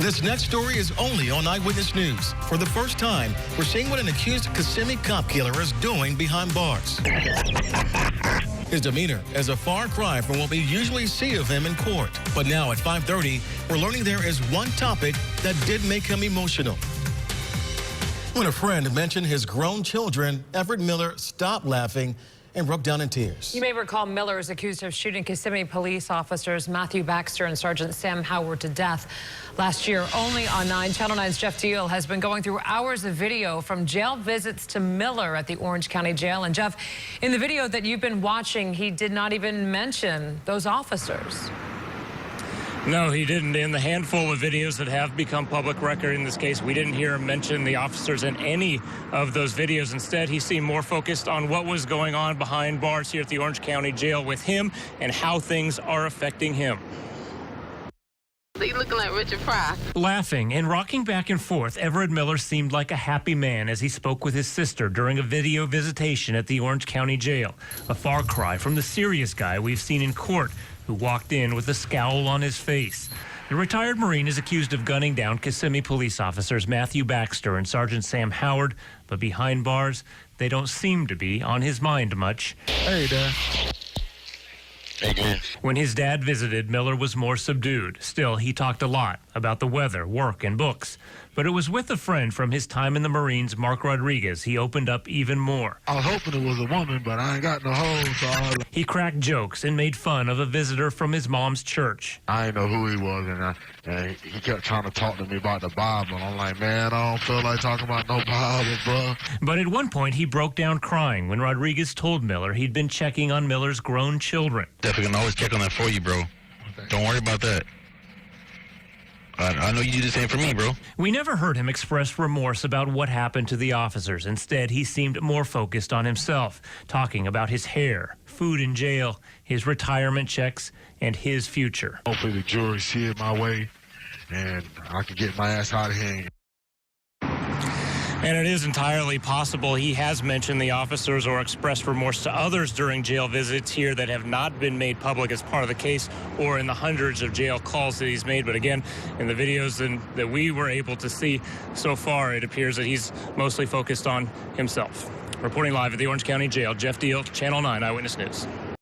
This next story is only on Eyewitness News. For the first time, we're seeing what an accused Kissimmee cop killer is doing behind bars. His demeanor is a far cry from what we usually see of him in court. But now at 5:30, we're learning there is one topic that did make him emotional. When a friend mentioned his grown children, Everett Miller stopped laughing and broke down in tears. You may recall Miller is accused of shooting Kissimmee police officers Matthew Baxter and Sergeant Sam Howard to death last year. Only on 9, Channel 9's Jeff Deal has been going through hours of video from jail visits to Miller at the Orange County Jail. And Jeff, in the video that you've been watching, he did not even mention those officers. No, he didn't. In the handful of videos that have become public record in this case, we didn't hear him mention the officers in any of those videos. Instead, he seemed more focused on what was going on behind bars here at the Orange County Jail with him and how things are affecting him. He looking like Richard Pryor. Laughing and rocking back and forth, Everett Miller seemed like a happy man as he spoke with his sister during a video visitation at the Orange County Jail. A far cry from the serious guy we've seen in court, who walked in with a scowl on his face. The retired Marine is accused of gunning down Kissimmee police officers Matthew Baxter and Sergeant Sam Howard, but behind bars, they don't seem to be on his mind much. Hey, Dad. When his dad visited, Miller was more subdued. Still, he talked a lot about the weather, work, and books. But it was with a friend from his time in the Marines, Mark Rodriguez, he opened up even more. I was hoping it was a woman, but I ain't got no hoes, so He cracked jokes and made fun of a visitor from his mom's church. I didn't know who he was, and he kept trying to talk to me about the Bible. I'm like, man, I don't feel like talking about no Bible, bro. But at one point, he broke down crying when Rodriguez told Miller he'd been checking on Miller's grown children. Definitely can always check on that for you, bro. Okay. Don't worry about that. I know you do the same for me, bro. We never heard him express remorse about what happened to the officers. Instead, he seemed more focused on himself, talking about his hair, food in jail, his retirement checks, and his future. Hopefully the jury see it my way, and I can get my ass out of here. And it is entirely possible he has mentioned the officers or expressed remorse to others during jail visits here that have not been made public as part of the case or in the hundreds of jail calls that he's made. But again, in the videos that we were able to see so far, it appears that he's mostly focused on himself. Reporting live at the Orange County Jail, Jeff Deal, Channel 9 Eyewitness News.